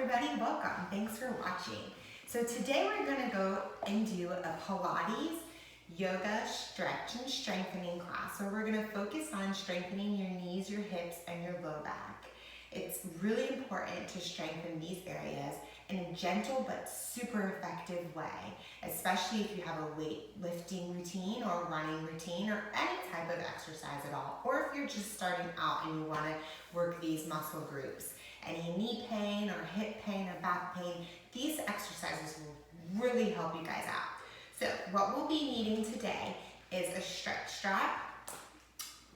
everybody, welcome. Thanks for watching. So today we're going to go and do a Pilates yoga stretch and strengthening class. So we're going to focus on strengthening your knees, your hips, and your low back. It's really important to strengthen these areas in a gentle but super effective way, especially if you have a weightlifting routine or running routine or any type of exercise at all, or if you're just starting out and you want to work these muscle groups. Any knee pain or hip pain or back pain, these exercises will really help you guys out. So what we'll be needing today is a stretch strap.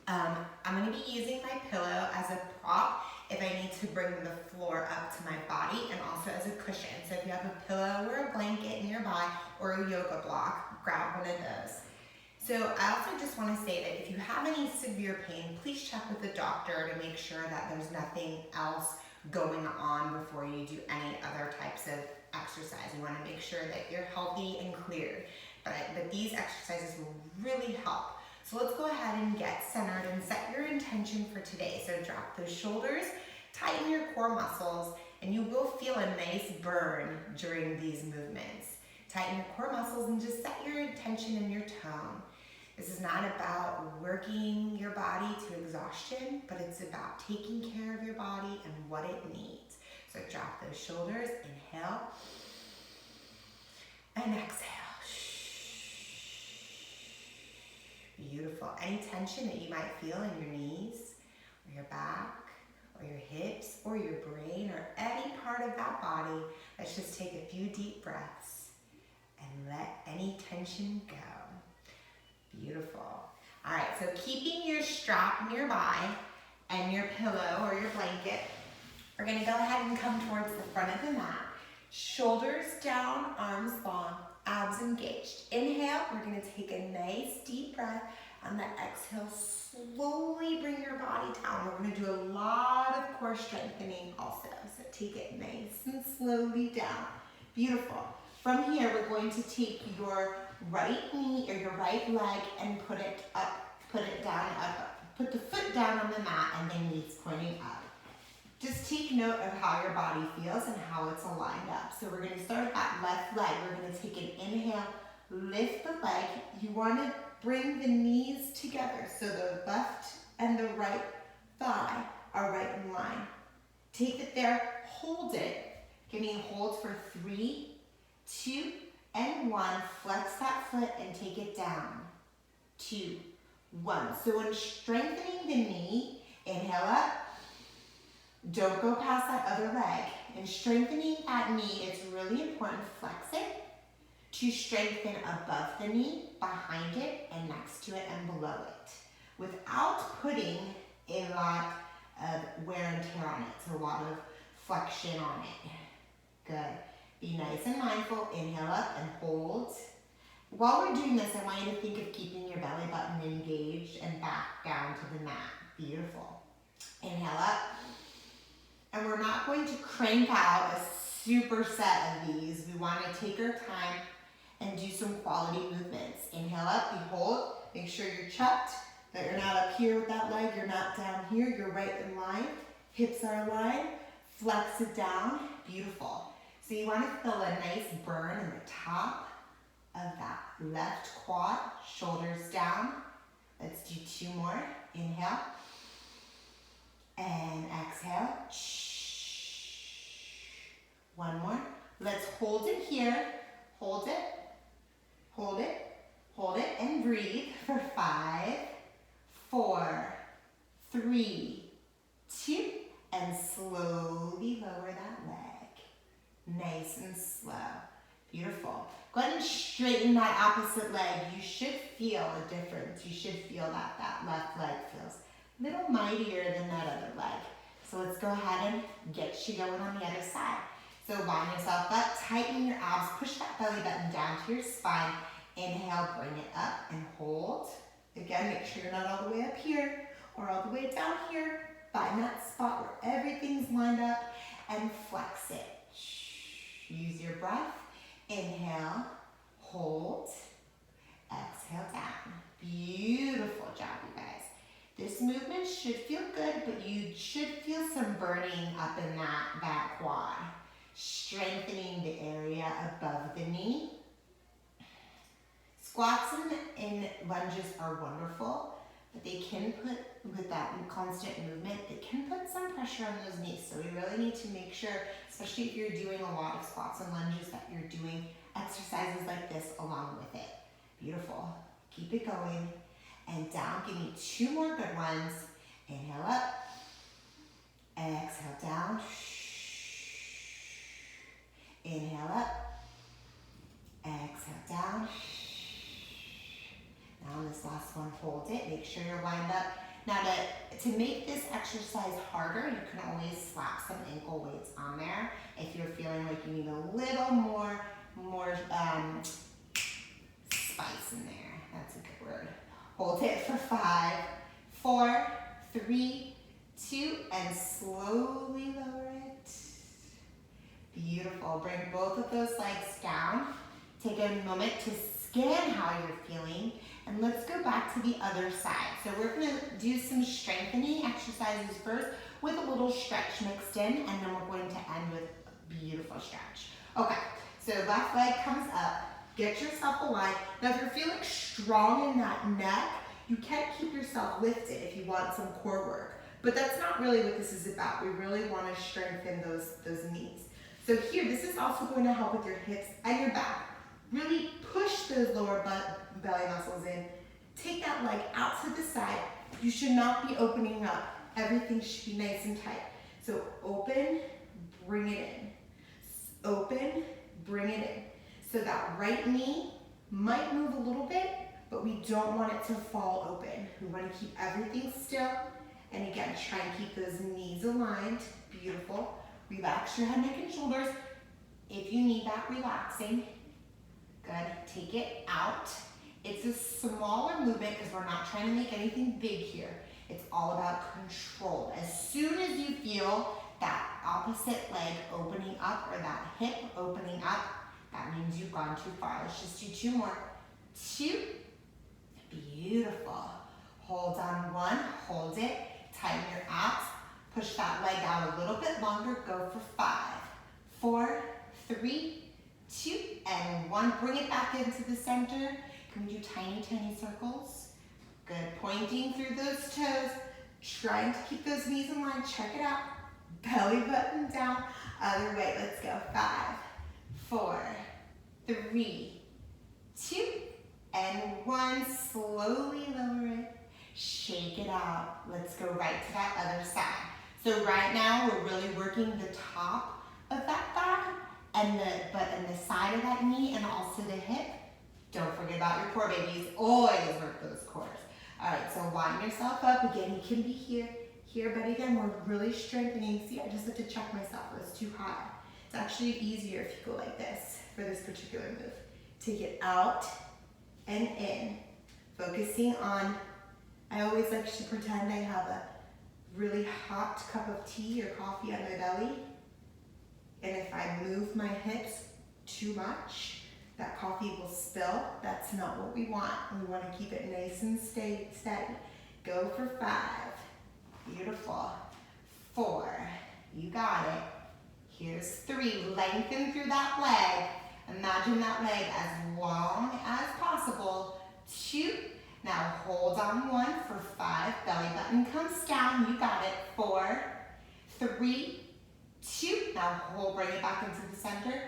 I'm going to be using my pillow as a prop if I need to bring the floor up to my body, and also as a cushion. So if you have a pillow or a blanket nearby or a yoga block, grab one of those. So I also just want to say that if you have any severe pain, please check with the doctor to make sure that there's nothing else going on before you do any other types of exercise. You want to make sure that you're healthy and cleared, but these exercises will really help. So let's go ahead and get centered and set your intention for today. So drop those shoulders, tighten your core muscles, and you will feel a nice burn during these movements. Tighten your core muscles and just set your intention and your tone. This is not about working your body to exhaustion, but it's about taking care of your body and what it needs. So drop those shoulders, inhale, and exhale. Beautiful. Any tension that you might feel in your knees, or your back, or your hips, or your brain, or any part of that body, let's just take a few deep breaths and let any tension go. Beautiful. All right, so keeping your strap nearby and your pillow or your blanket, we're gonna go ahead and come towards the front of the mat. Shoulders down, arms long, abs engaged. Inhale, we're gonna take a nice deep breath. On the exhale, slowly bring your body down. We're gonna do a lot of core strengthening also. So take it nice and slowly down. Beautiful. From here, we're going to take your right knee or your right leg and put it down, put the foot down on the mat and the knees pointing up. Just take note of how your body feels and how it's aligned up. So we're gonna start with that left leg. We're gonna take an inhale, lift the leg. You wanna bring the knees together so the left and the right thigh are right in line. Take it there, hold it. Give me a hold for 3, 2, and 1. Flex that foot and take it down. 2, 1. So when strengthening the knee, inhale up. Don't go past that other leg. In strengthening that knee, it's really important to flex it, to strengthen above the knee, behind it, and next to it, and below it, without putting a lot of wear and tear on it, so a lot of flexion on it. Good. Be nice and mindful. Inhale up and hold. While we're doing this, I want you to think of keeping your belly button engaged and back down to the mat. Beautiful. Inhale up. And we're not going to crank out a super set of these. We want to take our time and do some quality movements. Inhale up, you hold. Make sure you're checked, that you're not up here with that leg, you're not down here, you're right in line. Hips are aligned. Flex it down. Beautiful. So you want to feel a nice burn in the top of that left quad. Shoulders down. Let's do 2 more. Inhale. And exhale. 1 more. Let's hold it here. Hold it. Hold it. Hold it. And breathe for 5, 4, 3, 2. And slowly lower that leg. Nice and slow. Beautiful. Go ahead and straighten that opposite leg. You should feel a difference. You should feel that that left leg feels a little mightier than that other leg. So let's go ahead and get you going on the other side. So line yourself up, tighten your abs, push that belly button down to your spine. Inhale, bring it up and hold. Again, make sure you're not all the way up here or all the way down here. Find that spot where everything's lined up and flex it. Use your breath. Inhale, hold, exhale down. Beautiful job, you guys. This movement should feel good, but you should feel some burning up in that quad. strengthening the area above the knee. Squats and lunges are wonderful, but they can put, with that constant movement, they can put some pressure on those knees. So we really need to make sure, especially if you're doing a lot of squats and lunges, that you're doing exercises like this along with it. Beautiful. Keep it going. And down. Give me 2 more good ones. Inhale up. Exhale down. Inhale up. Exhale down. Now on this last one, hold it. Make sure you're lined up. Now to make this exercise harder, you can always slap some ankle weights on there if you're feeling like you need a little more spice in there. That's a good word. Hold it for 5, 4, 3, 2, and slowly lower it. Beautiful. Bring both of those legs down. Take a moment to scan how you're feeling. And let's go back to the other side. So we're gonna do some strengthening exercises first with a little stretch mixed in, and then we're going to end with a beautiful stretch. Okay, so left leg comes up. Get yourself aligned. Now if you're feeling strong in that neck, you can keep yourself lifted if you want some core work. But that's not really what this is about. We really want to strengthen those knees. So here, this is also going to help with your hips and your back. Really push those lower belly muscles in. Take that leg out to the side. You should not be opening up. Everything should be nice and tight. So open, bring it in. Open, bring it in. So that right knee might move a little bit, but we don't want it to fall open. We want to keep everything still. And again, try and keep those knees aligned. Beautiful. Relax your head, neck, and shoulders. If you need that relaxing, good. Take it out. It's a smaller movement because we're not trying to make anything big here. It's all about control. As soon as you feel that opposite leg opening up or that hip opening up, that means you've gone too far. Let's just do 2 more. 2. Beautiful. Hold on 1. Hold it. Tighten your abs. Push that leg out a little bit longer. Go for 5, 4, 3, 2, and 1. Bring it back into the center. Can we do tiny, tiny circles? Good. Pointing through those toes. Trying to keep those knees in line. Check it out. Belly button down. Other way. Let's go. 5, 4, 3, 2, and 1. Slowly lower it. Shake it out. Let's go right to that other side. So right now we're really working the top of that thigh and the side of that knee and also the hip. Don't forget about your core, babies. Always work those cores. All right, so line yourself up. Again, you can be here, but again, we're really strengthening. See, I just had to check myself. It was too high. It's actually easier if you go like this for this particular move. Take it out and in. Focusing on, I always like to pretend I have a really hot cup of tea or coffee on my belly. And if I move my hips too much, that coffee will spill. That's not what we want. We want to keep it nice and steady. Go for 5. Beautiful. 4. You got it. Here's 3. Lengthen through that leg. Imagine that leg as long as possible. 2. Now hold on 1 for 5. Belly button comes down. You got it. 4, 3, 2. Now hold, bring it back into the center.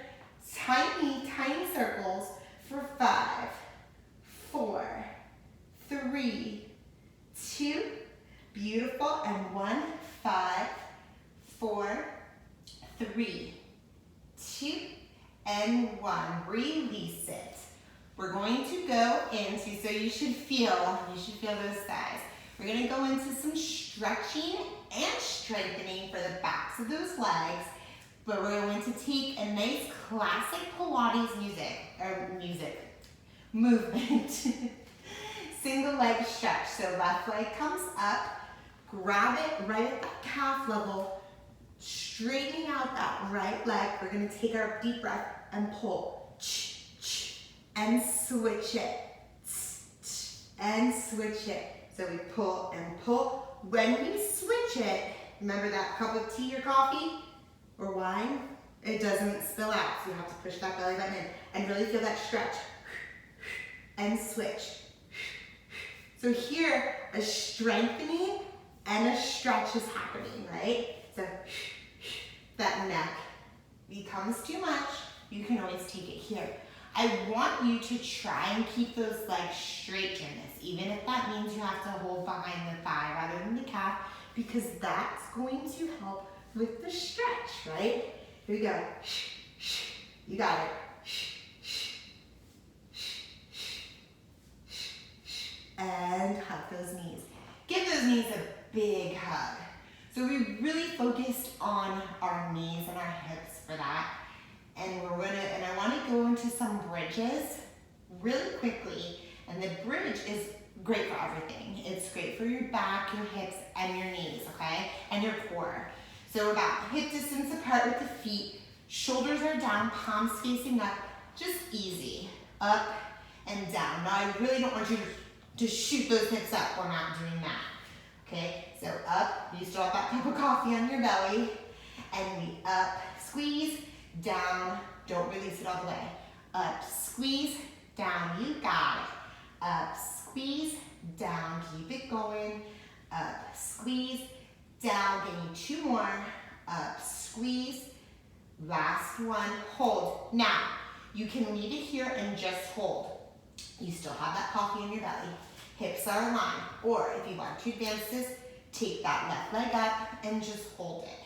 Tiny, tiny circles for 5, 4, 3, 2. Beautiful. And 1, 5, 4, 3, 2, and 1. Release it. We're going to go into, so you should feel those thighs. We're going to go into some stretching and strengthening for the backs of those legs, but we're going to take a nice classic Pilates movement. Single leg stretch. So left leg comes up, grab it right at that calf level, straightening out that right leg. We're going to take our deep breath and pull. And switch it, and switch it. So we pull and pull. When we switch it, remember that cup of tea or coffee or wine? it doesn't spill out. So you have to push that belly button in and really feel that stretch. And switch. So here, a strengthening and a stretch is happening, right? So that neck becomes too much, you can always take it here. I want you to try and keep those legs straight during this, even if that means you have to hold behind the thigh rather than the calf, because that's going to help with the stretch, right? Here we go. You got it. And hug those knees. Give those knees a big hug. So we really focused on our knees and our hips for that. And I want to go into some bridges really quickly. And the bridge is great for everything. It's great for your back, your hips, and your knees, okay? And your core. So we're about hip distance apart with the feet. Shoulders are down, palms facing up. Just easy. Up and down. Now I really don't want you to shoot those hips up. We're not doing that. Okay, so up, you still have that cup of coffee on your belly, and we up, squeeze, down, don't release it all the way. Up, squeeze, down, you got it. Up, squeeze, down, keep it going. Up, squeeze, down, give me two more. Up, squeeze, last one, hold. Now, you can leave it here and just hold. You still have that coffee in your belly. Hips are aligned. Or if you want to advance this, take that left leg up and just hold it.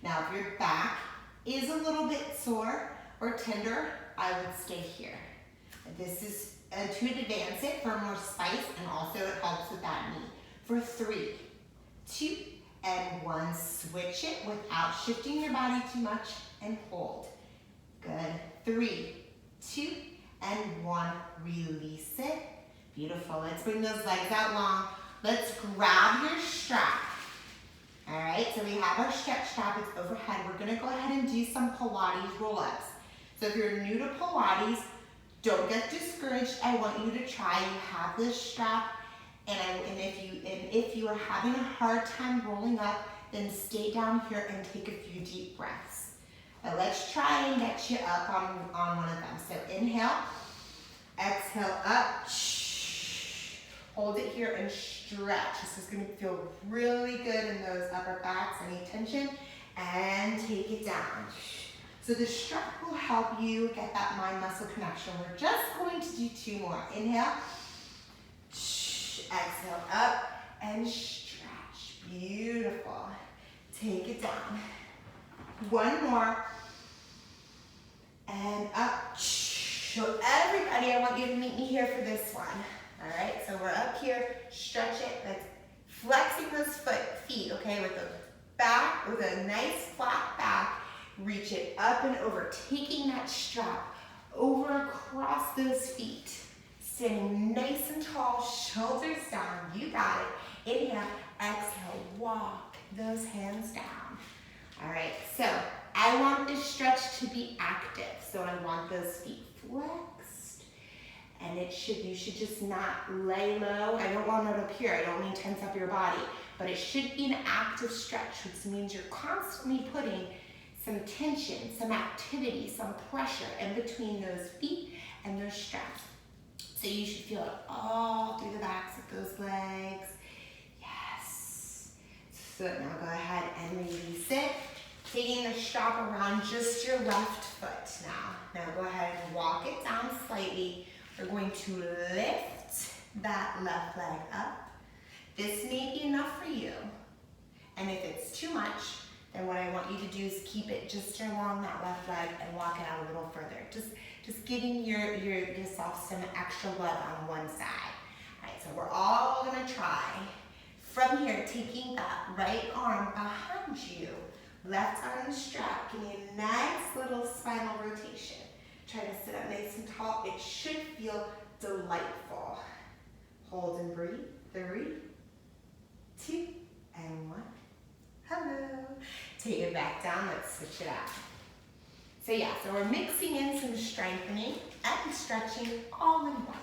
Now, if your back is a little bit sore or tender, I would stay here. This is to advance it for more spice, and also it helps with that knee. For 3, 2, and 1, switch it without shifting your body too much and hold. Good. 3, 2, and 1, release it. Beautiful. Let's bring those legs out long. Let's grab your strap. All right, so we have our stretch strap. It's overhead. We're gonna go ahead and do some Pilates roll-ups. So if you're new to Pilates, don't get discouraged. I want you to try. You have this strap, and if you are having a hard time rolling up, then stay down here and take a few deep breaths. But let's try and get you up on one of them. So inhale, exhale up. Hold it here and stretch. This is going to feel really good in those upper backs, any tension, and take it down. So the strap will help you get that mind-muscle connection. We're just going to do 2 more. Inhale, exhale up, and stretch. Beautiful. Take it down. 1 more, and up. So everybody, I want you to meet me here for this one. All right, so we're up here, stretch it, that's flexing those feet, okay, with the back, with a nice flat back, reach it up and over, taking that strap over across those feet, standing nice and tall, shoulders down, you got it. Inhale, exhale, walk those hands down. All right, so I want this stretch to be active, so I want those feet flexed. And you should just not lay low. I don't want it up here. I don't mean tense up your body, but it should be an active stretch, which means you're constantly putting some tension, some activity, some pressure in between those feet and those straps. So you should feel it all through the backs of those legs. Yes. So now go ahead and release it. Taking the strap around just your left foot now. Now go ahead and walk it down slightly. We're going to lift that left leg up. This may be enough for you. And if it's too much, then what I want you to do is keep it just along that left leg and walk it out a little further. Just giving yourself some extra love on one side. All right, so we're all gonna try. From here, taking that right arm behind you, left arm strap, give me a nice little spinal rotation. Try to sit up nice and tall. It should feel delightful. Hold and breathe. 3, 2, and 1. Hello. Take it back down. Let's switch it out. So yeah, so we're mixing in some strengthening and stretching all in one.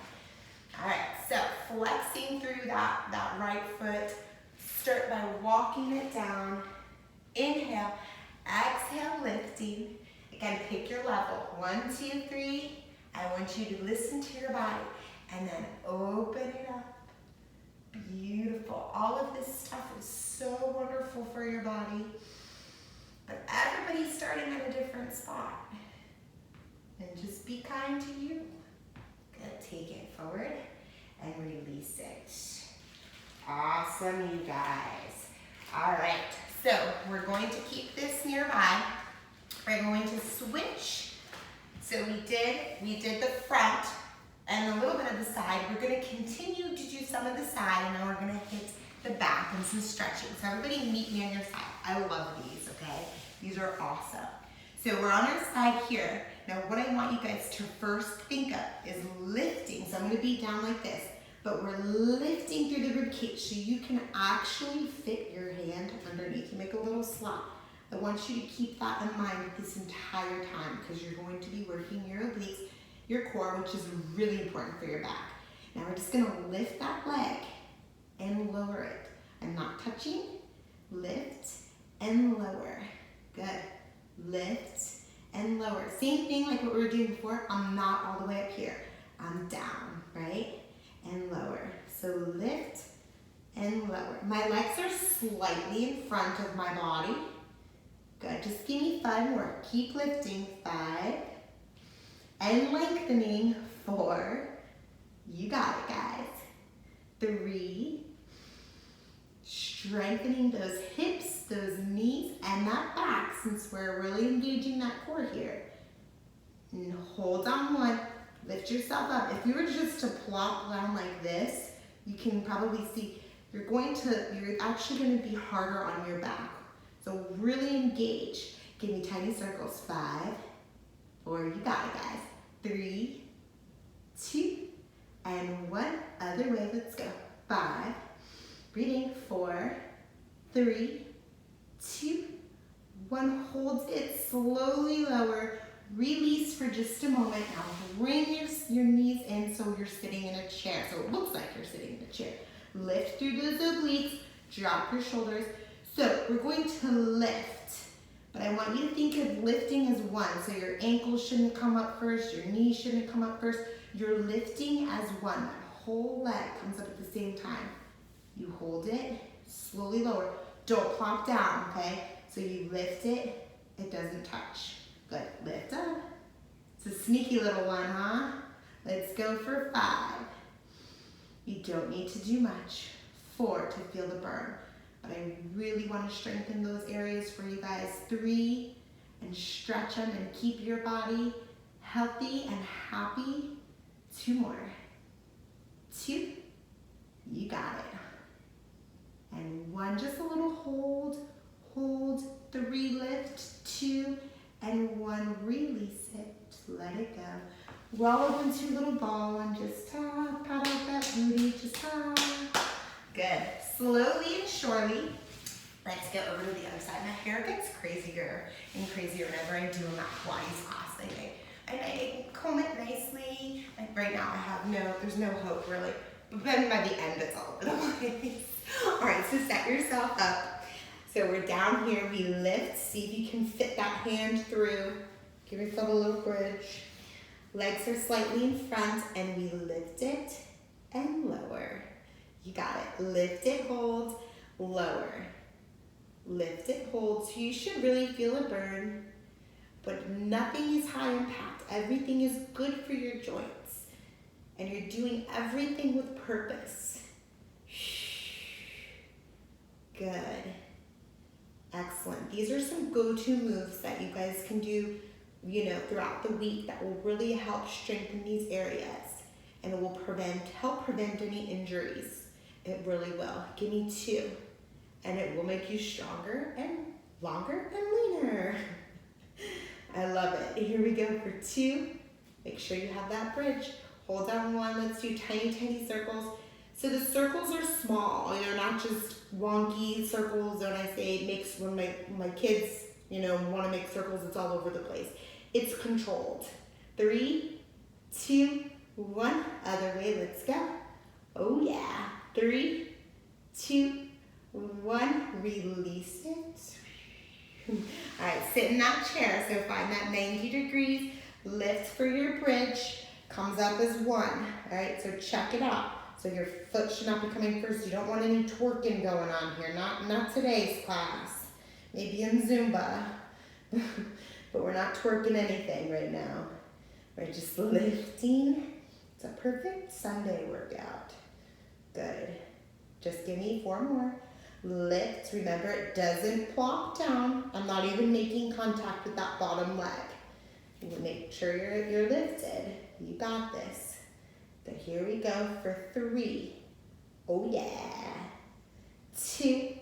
All right, so flexing through that right foot. Start by walking it down. Inhale, exhale, lifting. Again, pick your level. 1, 2, 3. I want you to listen to your body and then open it up. Beautiful. All of this stuff is so wonderful for your body, but everybody's starting at a different spot. And just be kind to you. Good. Take it forward and release it. Awesome, you guys. All right, so we're going to keep this nearby. We're going to switch. So we did the front and a little bit of the side. We're going to continue to do some of the side, and then we're going to hit the back and some stretching. So everybody meet me on your side. I love these, okay? These are awesome. So we're on our side here. Now what I want you guys to first think of is lifting. So I'm going to be down like this, but we're lifting through the rib cage so you can actually fit your hand underneath. You make a little slot. I want you to keep that in mind this entire time because you're going to be working your obliques, your core, which is really important for your back. Now we're just going to lift that leg and lower it. I'm not touching. Lift and lower. Good. Lift and lower. Same thing like what we were doing before. I'm not all the way up here. I'm down, right? And lower. So lift and lower. My legs are slightly in front of my body. Good. Just give me 5 more. Keep lifting. 5. And lengthening. 4. You got it, guys. 3. Strengthening those hips, those knees, and that back since we're really engaging that core here. And hold on 1. Lift yourself up. If you were just to plop down like this, you can probably see you're actually going to be harder on your back. So really engage. Give me tiny circles. 5, 4, you got it, guys. 3, 2, and 1. Other way, let's go. 5, breathing. 4, 3, 2, 1. Hold it. Slowly lower. Release for just a moment. Now bring your knees in so you're sitting in a chair. So it looks like you're sitting in a chair. Lift through those obliques. Drop your shoulders. So we're going to lift, but I want you to think of lifting as one. So your ankles shouldn't come up first, your knees shouldn't come up first. You're lifting as one. That whole leg comes up at the same time. You hold it, slowly lower. Don't plop down, okay? So you lift it, it doesn't touch. Good, lift up. It's a sneaky little one, huh? Let's go for 5. You don't need to do much. 4 to feel the burn. But I really want to strengthen those areas for you guys. 3, and stretch them and keep your body healthy and happy. 2 more. 2, you got it. And 1, just a little hold, hold. 3, lift. 2, and 1, release it. Let it go. Roll up into a little ball and just pat out that booty. Just Good. Slowly and surely, let's go over to the other side. My hair gets crazier and crazier whenever I do a Pilates class. I comb it nicely. Like right now, there's no hope really. But then by the end, it's all over the place. All right, so set yourself up. So we're down here, we lift. See if you can fit that hand through. Give yourself a little bridge. Legs are slightly in front, and we lift it and lower. You got it. Lift it, hold, lower. Lift it, hold. So you should really feel a burn, but nothing is high impact. Everything is good for your joints, and you're doing everything with purpose. Good. Excellent. These are some go-to moves that you guys can do, throughout the week that will really help strengthen these areas, and it will help prevent any injuries. It really will. Give me 2, and it will make you stronger and longer and leaner. I love it. Here we go for 2. Make sure you have that bridge. Hold down 1. Let's do tiny, tiny circles. So the circles are small. They're not just wonky circles. When I say it makes, when my kids, want to make circles, it's all over the place. It's controlled. 3, 2, 1. Other way. Let's go. Oh yeah. 3, 2, 1. Release it. All right, sit in that chair. So find that 90 degrees, lift for your bridge, comes up as 1. All right, so check it out. So your foot should not be coming first. You don't want any twerking going on here. Not today's class. Maybe in Zumba. But we're not twerking anything right now. We're just lifting. It's a perfect Sunday workout. Good. Just give me 4 more. Lift. Remember, it doesn't plop down. I'm not even making contact with that bottom leg. You make sure you're lifted. You got this. But here we go for 3. Oh yeah. 2.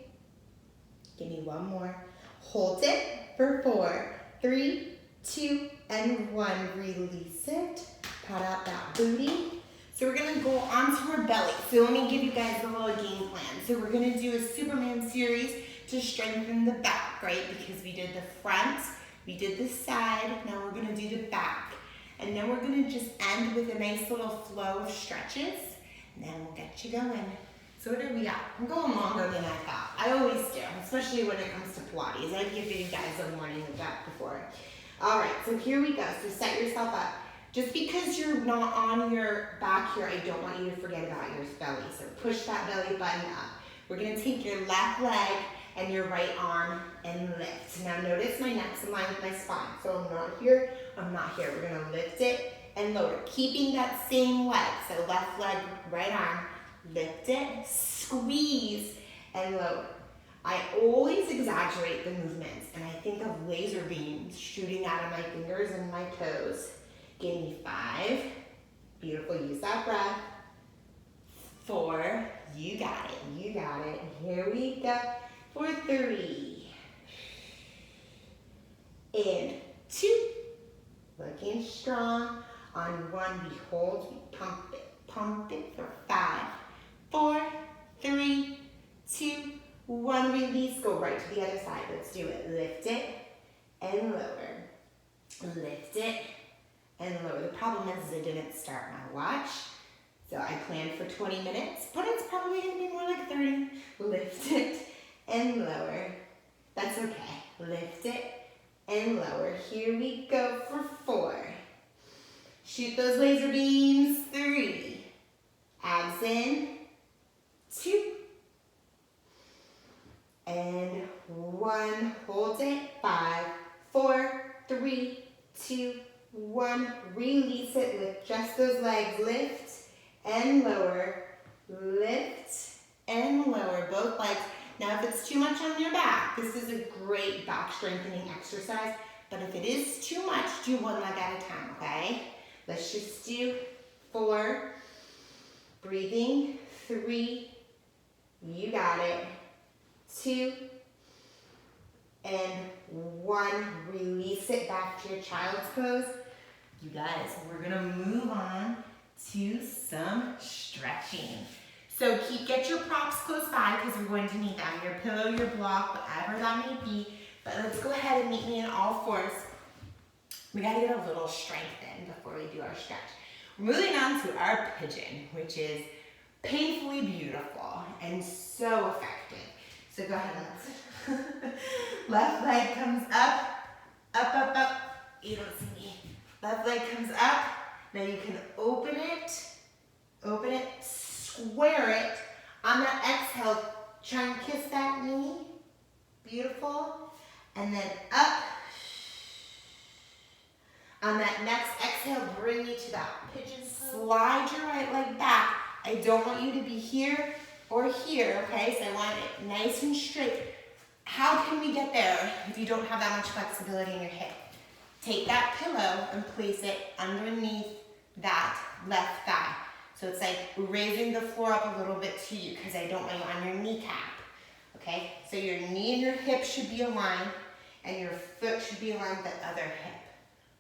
Give me 1 more. Hold it for 4. 3, 2, and 1. Release it. Pat out that booty. So we're gonna go onto our belly. So let me give you guys a little game plan. So we're gonna do a Superman series to strengthen the back, right? Because we did the front, we did the side, now we're gonna do the back. And then we're gonna just end with a nice little flow of stretches, and then we'll get you going. So what are we at? I'm going longer than I thought. I always do, especially when it comes to Pilates. I give you guys a warning of that before. All right, so here we go. So set yourself up. Just because you're not on your back here, I don't want you to forget about your belly. So push that belly button up. We're gonna take your left leg and your right arm and lift. Now notice my neck's in line with my spine. So I'm not here, I'm not here. We're gonna lift it and lower. Keeping that same leg. So left leg, right arm, lift it, squeeze, and lower. I always exaggerate the movements, and I think of laser beams shooting out of my fingers and my toes. Give me 5. Beautiful, use that breath. 4, you got it, you got it. Here we go for 3. And 2. Looking strong. On 1, we hold, we pump it for 5. 4, 3, 2, 1. Release, go right to the other side. Let's do it. Lift it and lower. Lift it and lower. The problem is I didn't start my watch. So I planned for 20 minutes, but it's probably gonna be more like 30. Lift it and lower. That's okay. Lift it and lower. Here we go for 4. Shoot those laser beams. 3. Abs in. 2. And 1. Hold it. 5, 4, 3, 2, 1. Release it with just those legs. Lift and lower. Lift and lower. Both legs. Now if it's too much on your back, this is a great back strengthening exercise. But if it is too much, do 1 leg at a time, okay? Let's just do 4. Breathing. 3. You got it. 2. And 1. Release it back to your child's pose. You guys, we're gonna move on to some stretching. So get your props close by because we're going to need them. Your pillow, your block, whatever that may be. But let's go ahead and meet me in all 4s. We gotta get a little strength in before we do our stretch. We're moving on to our pigeon, which is painfully beautiful and so effective. So go ahead and let's. Left leg comes up, up, up, up. You don't see me. Left leg comes up. Now you can open it, square it. On that exhale, try and kiss that knee. Beautiful. And then up. On that next exhale, bring you to that pigeon pose. Slide your right leg back. I don't want you to be here or here, okay? So I want it nice and straight. How can we get there if you don't have that much flexibility in your hip? Take that pillow and place it underneath that left thigh. So it's like raising the floor up a little bit to you because I don't want you on your kneecap, okay? So your knee and your hip should be aligned and your foot should be aligned with the other hip.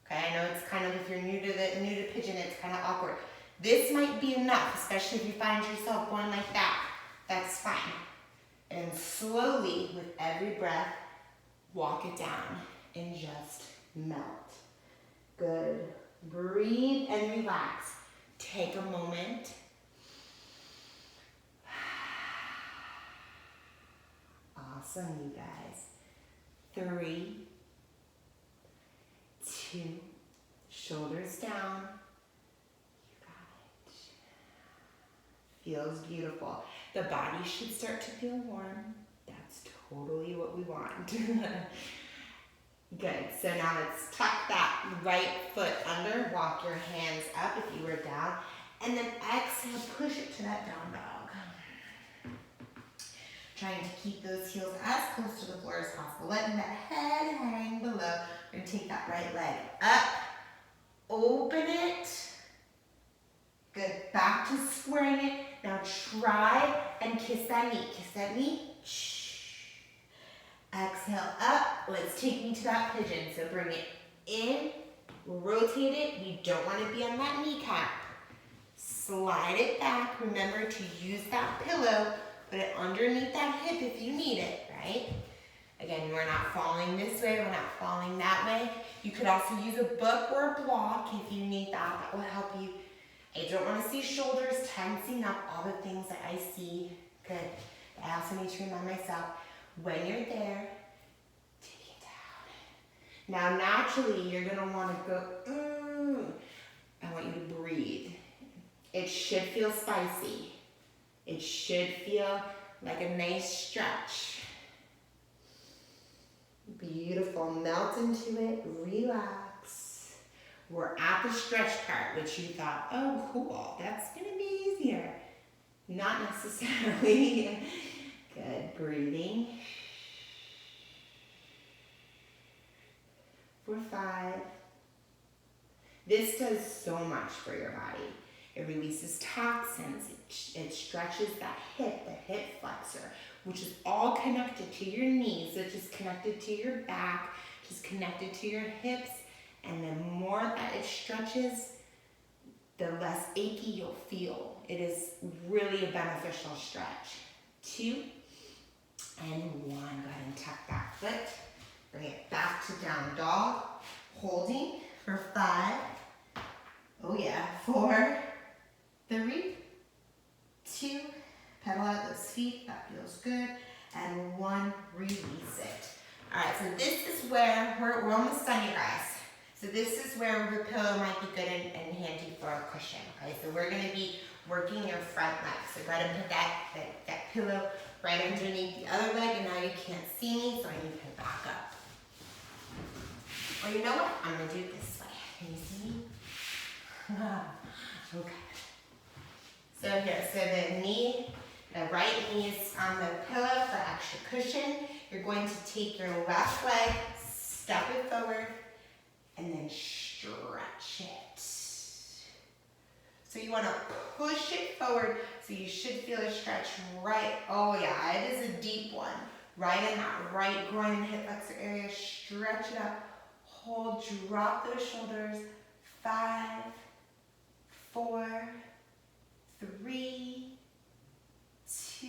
Okay, I know it's kind of, if you're new to pigeon, it's kind of awkward. This might be enough, especially if you find yourself going like that. That's fine. And slowly, with every breath, walk it down and just melt. Good. Breathe and relax. Take a moment. Awesome, you guys. 3, 2, shoulders down. You got it. Feels beautiful. The body should start to feel warm. That's totally what we want. Good. So now let's tuck that right foot under. Walk your hands up if you were down. And then exhale, push it to that down dog. Trying to keep those heels as close to the floor as possible. Letting that head hang below. We're going to take that right leg up. Open it. Good. Back to squaring it. Now try and kiss that knee. Kiss that knee. Exhale up. Let's take me to that pigeon. So bring it in. Rotate it. You don't want to be on that kneecap. Slide it back. Remember to use that pillow. Put it underneath that hip if you need it, right? Again, we're not falling this way. We're not falling that way. You could also use a book or a block if you need that. That will help you. I don't want to see shoulders tensing up, all the things that I see. Good. I also need to remind myself, when you're there, take it down. Now, naturally, you're going to want to go, I want you to breathe. It should feel spicy. It should feel like a nice stretch. Beautiful. Melt into it. Relax. We're at the stretch part, which you thought, oh, cool. That's going to be easier. Not necessarily. Good. Breathing. For 5. This does so much for your body. It releases toxins. It stretches that hip, the hip flexor, which is all connected to your knees, which is connected to your back, which is connected to your hips. And the more that it stretches, the less achy you'll feel. It is really a beneficial stretch. 2 and 1. Go ahead and tuck that foot. Bring it back to down dog. Holding for 5. Oh yeah. 4, 3, 2. Pedal out those feet. That feels good. And 1. Release it. All right. So this is where we're almost done, you guys. So this is where the pillow might be good and handy for a cushion. Okay. So we're going to be working your front leg. So go ahead and put that pillow right underneath the other leg. And now you can't see me, so I need to back up. Or you know what? I'm going to do it this way. Can you see me? Okay. So here, so the right knee is on the pillow for extra cushion. You're going to take your left leg, step it forward, and then stretch it. So you want to push it forward, so you should feel a stretch right, oh yeah, it is a deep one. Right in that right groin and hip flexor area, stretch it up, hold, drop those shoulders. 5, 4, 3, 2,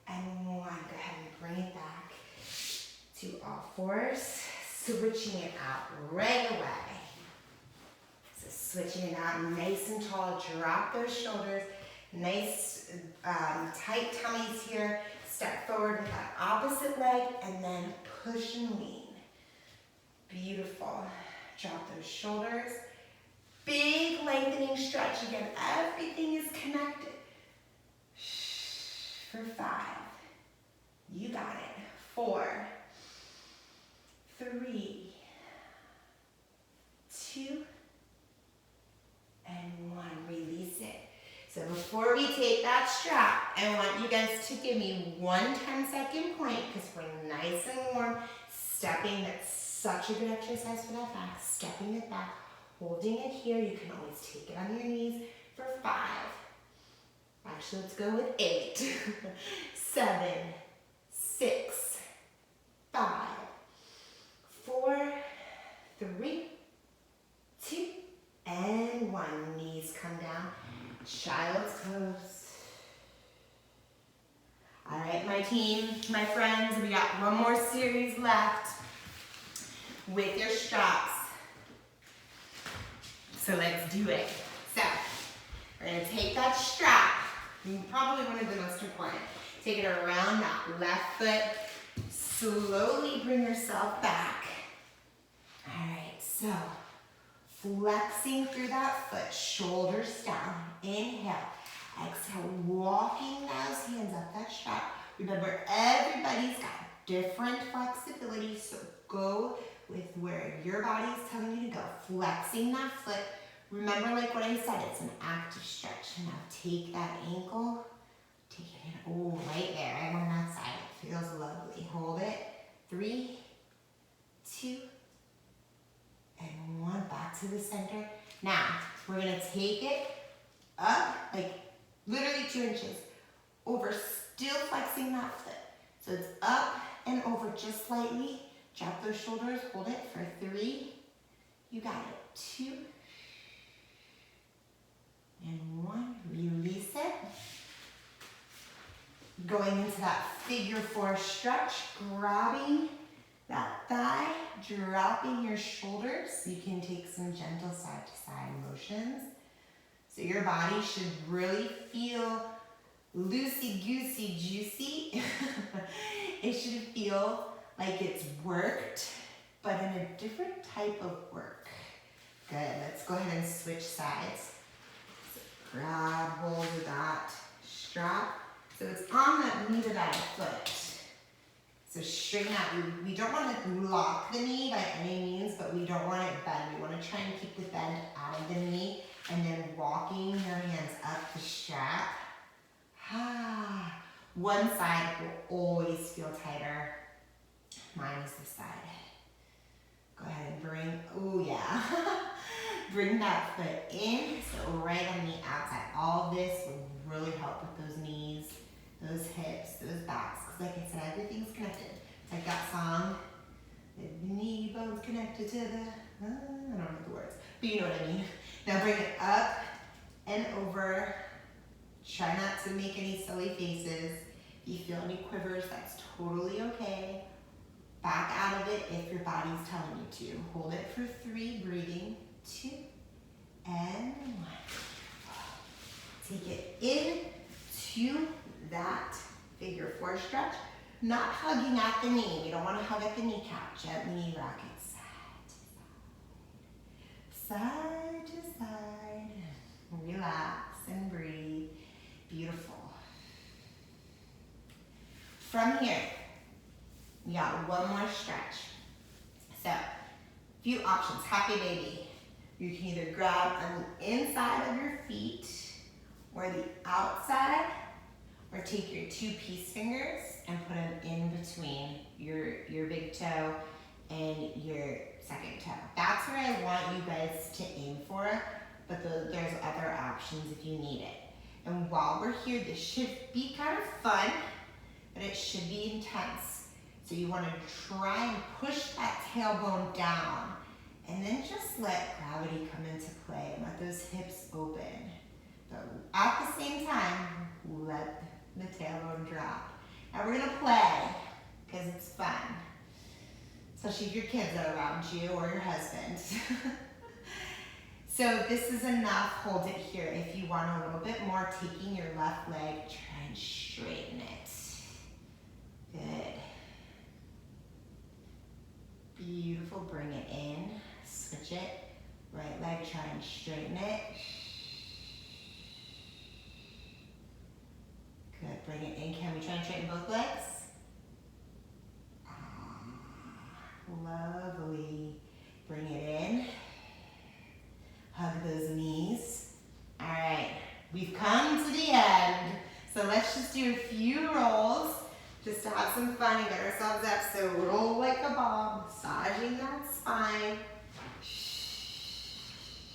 and 1. Go ahead and bring it back to all fours, switching it out right away. So switching it out nice and tall, drop those shoulders, nice tight tummies here. Step forward with that opposite leg and then push and lean. Beautiful. Drop those shoulders. Big lengthening stretch. Again, everything is connected. For 5. You got it. 4, 3, 2, and 1. Release it. So before we take that strap, I want you guys to give me 1 10-second point because we're nice and warm. Stepping, that's such a good exercise for that back. Stepping it back, holding it here. You can always take it on your knees for 5. Actually, let's go with 8, 7, 6, 5, 4, 3, 2, and 1. Knees come down. Child's pose. All right, my team, my friends, we got one more series left with your straps. So let's do it. So we're gonna take that strap, probably one of the most important. Take it around that left foot, slowly bring yourself back. All right, so flexing through that foot, shoulders down. Inhale. Exhale, walking those hands up that strap. Remember, everybody's got different flexibility, so go with where your body's telling you to go. Flexing that foot. Remember, like what I said, it's an active stretch. Now take that ankle, take it in. Oh, right there, right on that side. It feels lovely. Hold it. 3, 2, and 1. Back to the center. Now, we're gonna take it up, like literally 2 inches, over, still flexing that foot. So it's up and over just slightly. Drop those shoulders, hold it for 3. You got it. 2, and 1. Release it. Going into that figure 4 stretch, grabbing that thigh, dropping your shoulders. You can take some gentle side to side motions. So your body should really feel loosey-goosey juicy. It should feel like it's worked, but in a different type of work. Good, let's go ahead and switch sides. So grab hold of that strap. So it's on that knee to that foot. So straighten out. We don't want to lock the knee by any means, but we don't want it bend. We want to try and keep the bend out of the knee, and then walking your hands up the strap. One side will always feel tighter. Mine is this side. Go ahead and bring, oh yeah. Bring that foot in, so right on the outside. All this will really help with those knees, those hips, those backs. Because like I said, everything's connected. It's like that song, the knee bone's connected to the, I don't know the words, but you know what I mean. Now bring it up and over. Try not to make any silly faces. If you feel any quivers, that's totally okay. Back out of it if your body's telling you to. Hold it for 3, breathing. 2, and 1. Take it into that figure 4 stretch. Not hugging at the knee. We don't want to hug at the kneecap. Gently rock it side to side. Relax and breathe. Beautiful. From here, we got one more stretch. So, few options. Happy baby. You can either grab on the inside of your feet or the outside, or take your 2 peace fingers and put them in between your big toe and your second toe. That's where I want you guys to aim for, but there's other options if you need it. And while we're here, this should be kind of fun, but it should be intense. So you want to try and push that tailbone down, and then just let gravity come into play and let those hips open. But at the same time, let the tailbone drop. Now we're gonna play, because it's fun. Especially if your kids are around you or your husband. So this is enough, hold it here. If you want a little bit more, taking your left leg, try and straighten it. Good. Beautiful, bring it in, switch it. Right leg, try and straighten it. Good, bring it in. Can we try and straighten both legs? Lovely. Bring it in. Hug those knees. All right, we've come to the end. So let's just do a few rolls just to have some fun and get ourselves up. So roll like a ball, massaging that spine.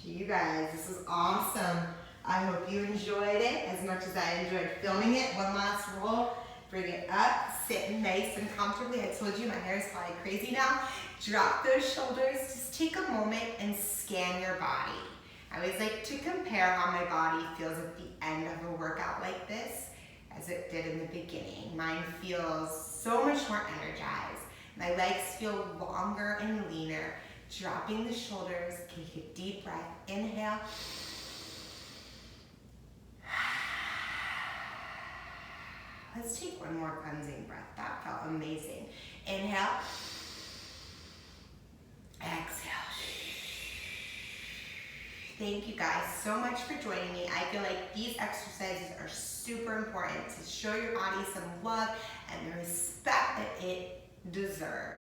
You guys, this is awesome. I hope you enjoyed it as much as I enjoyed filming it. One last roll. Bring it up, sit nice and comfortably. I told you my hair is probably crazy now. Drop those shoulders. Just take a moment and scan your body. I always like to compare how my body feels at the end of a workout like this as it did in the beginning. Mine feels so much more energized. My legs feel longer and leaner. Dropping the shoulders, take a deep breath. Inhale. Let's take one more cleansing breath. That felt amazing. Inhale. Exhale. Thank you guys so much for joining me. I feel like these exercises are super important to show your body some love and the respect that it deserves.